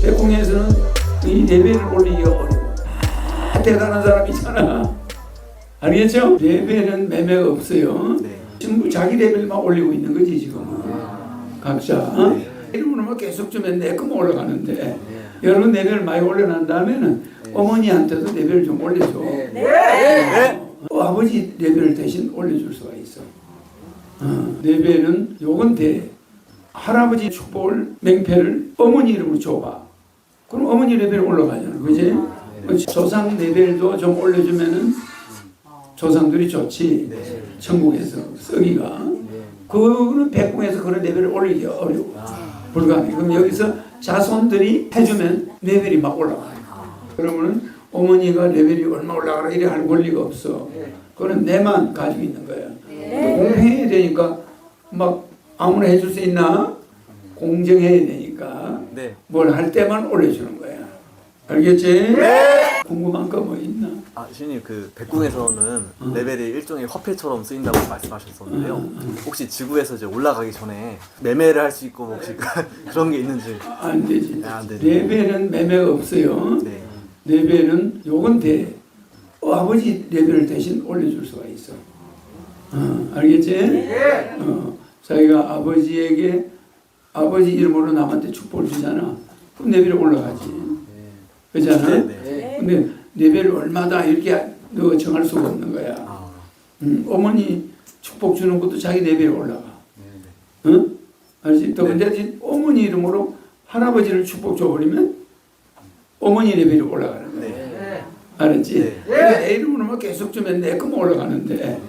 백공에서는 이 레벨을 올리기가 어려워. 대단한 사람이잖아. 알겠죠? 레벨은 매매가 없어요. 네. 전부 자기 레벨만 올리고 있는 거지 지금. 각자. 이러면 계속 주면 내 거만 올라가는데 여러분 레벨을 많이 올려난 다음에는 어머니한테도 레벨을 좀 올려줘. 아버지 레벨을 대신 올려줄 수가 있어. 레벨은 요건 돼. 할아버지 축복을 맹패를 어머니 이름으로 줘봐. 그럼 어머니 레벨 올라가잖아. 그지? 조상 레벨도 좀 올려주면은 조상들이 좋지. 천국에서 썩이가. 그거는 백궁에서 그런 레벨을 올리기 어려워. 불가능해. 그럼 여기서 자손들이 해주면 레벨이 막 올라가요. 그러면은 어머니가 레벨이 얼마 올라가라 이래 할 권리가 없어. 그거는 내만 가지고 있는 거야. 공평해야 되니까 막 아무나 해줄 수 있나? 공정해야 되니까 뭘 할 때만 올려주는 거야. 알겠지? 궁금한 거 뭐 있나? 신님 그 백궁에서는 레벨이 일종의 화폐처럼 쓰인다고 말씀하셨었는데요. 혹시 지구에서 이제 올라가기 전에 매매를 할 수 있고 혹시 그런 게 있는지? 안 되지. 안 되죠. 레벨은 매매가 없어요. 네. 레벨은 요건 돼. 아버지 레벨을 대신 올려줄 수가 있어. 알겠지? 자기가 아버지에게 아버지 이름으로 남한테 축복을 주잖아. 그럼 레벨이 올라가지. 그렇잖아? 근데 레벨을 얼마다 이렇게 너 정할 수가 없는 거야. 어머니 축복 주는 것도 자기 레벨이 올라가. 응? 알지? 또 근데 어머니 이름으로 할아버지를 축복 줘버리면 어머니 레벨이 올라가는 거야. 알았지? 내 이름으로만 계속 주면 내 거만 올라가는데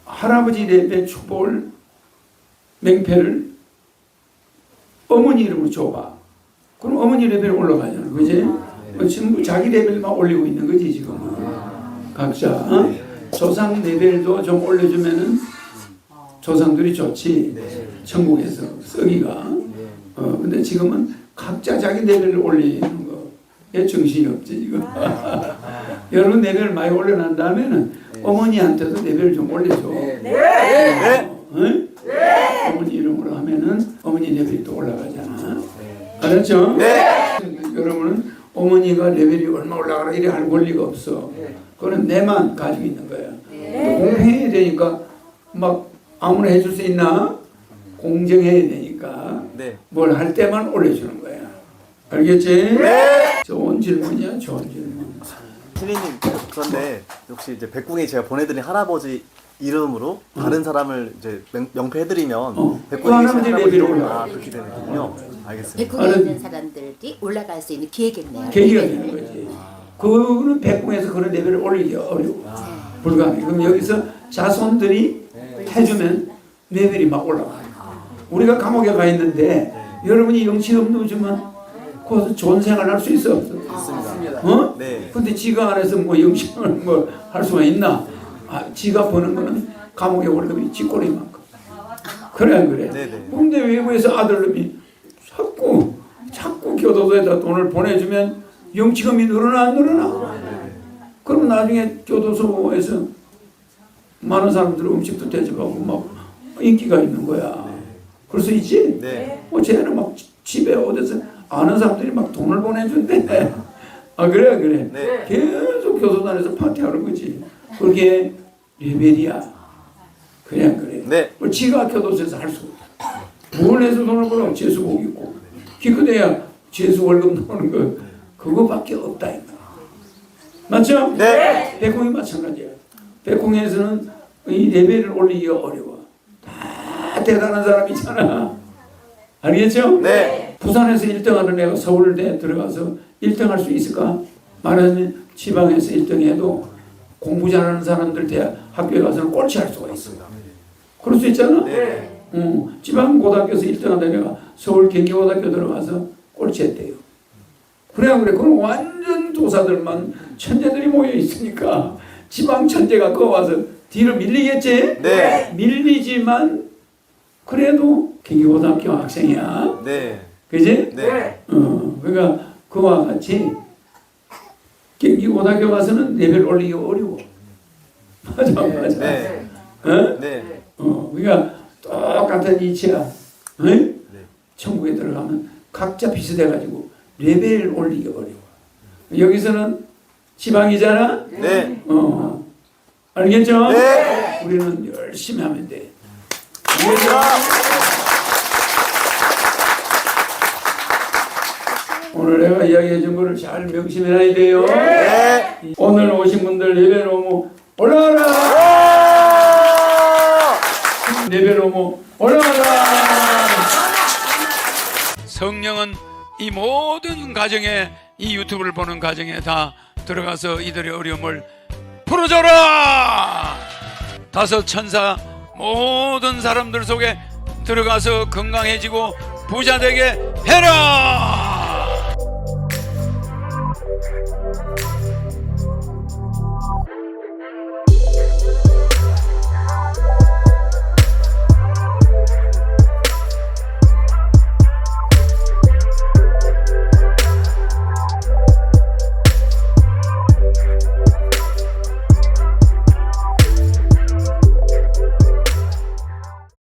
할아버지 레벨 축복을 맹패를 어머니 이름으로 줘봐. 그럼 어머니 레벨이 올라가잖아. 그지? 전부 자기 레벨만 올리고 있는 거지 지금. 각자. 조상 레벨도 좀 올려주면은 조상들이 좋지. 천국에서 썩이가. 근데 지금은 각자 자기 레벨을 올리는 거에 정신이 없지 지금. 여러분 레벨을 많이 올려난 다음에는 어머니한테도 레벨을 좀 올려줘. 어머니 이름으로 하면은 어머니 레벨이 또 올라가잖아. 알았죠? 여러분은 어머니가 레벨이 얼마 올라가라 이래 할 권리가 없어. 그거는 내만 가지고 있는 거야. 공평해야 되니까 막 아무나 해줄 수 있나? 공정해야 되니까 뭘 할 때만 올려주는 거야. 알겠지? 좋은 질문이야. 좋은 질문. 신리님 그런데 혹시 이제 백궁에 제가 보내드린 할아버지 이름으로 다른 사람을 이제 명패해드리면 백궁에 할아버지 레벨이 올라가. 그렇게 되는군요. 알겠습니다. 백궁에 있는 사람들이 올라갈 수 있는 기회겠네요. 계기가 되는 거지. 그거는 백궁에서 그런 레벨을 올리기 어려워. 불가능해. 그럼 여기서 자손들이 해주면 레벨이 막 올라가. 우리가 감옥에 가 있는데 여러분이 영치금 넣어주면 거기서 좋은 생활 할 수 있어 없어? 있습니다. 근데 지가 안에서 뭐 영치금을 뭐 할 수가 있나? 지가 버는 거는 감옥에 월급이 쥐꼬리만큼. 그래 안 그래? 근데 외국에서 아들놈이 자꾸 교도소에다 돈을 보내주면 영치금이 늘어나 안 늘어나? 그럼 나중에 교도소에서 많은 사람들 음식도 대접하고 막 인기가 있는 거야. 그럴 수 있지? 쟤는 막 집에 어디서 아는 사람들이 막 돈을 보내준대. 그래. 계속 교도단에서 파티하는 거지. 그게 레벨이야. 그래. 지가 교도소에서 할 수 없다. 뭘 해서 돈을 벌어? 재수복 입고. 기껏해야 재수 월급 나오는 거 그거밖에 없다. 맞죠? 백궁이 마찬가지야. 백궁에서는 이 레벨을 올리기가 어려워. 다 대단한 사람이잖아. 알겠죠? 부산에서 1등하는 애가 서울대 들어가서 1등할 수 있을까? 말하자면 지방에서 1등해도 공부 잘하는 사람들 대학 학교에 가서는 꼴찌할 수가 있어. 그럴 수 있잖아. 지방 고등학교에서 1등하던 애가 서울 경기고등학교 들어가서 꼴찌했대요. 그래. 그럼 완전 도사들만 천재들이 모여 있으니까 지방 천재가 거 와서 뒤로 밀리겠지? 밀리지만 그래도 경기고등학교 학생이야. 그지? 그러니까 그와 같이 경기고등학교 가서는 레벨 올리기 어려워. 맞아. 그러니까 똑같은 이치야. 네? 천국에 들어가면 각자 비슷해가지고 레벨을 올리기 어려워. 여기서는 지방이잖아. 네. 알겠죠? 네. 우리는 열심히 하면 돼. 오늘 내가 이야기해 준 거를 잘 명심해놔야 돼요. 네. 오늘 오신 분들 레벨 오모 올라가라. 레벨 오모 올라가라. 성령은 이 모든 가정에, 이 유튜브를 보는 가정에 다 들어가서 이들의 어려움을 풀어줘라. 다섯 천사 모든 사람들 속에 들어가서 건강해지고 부자 되게 해라.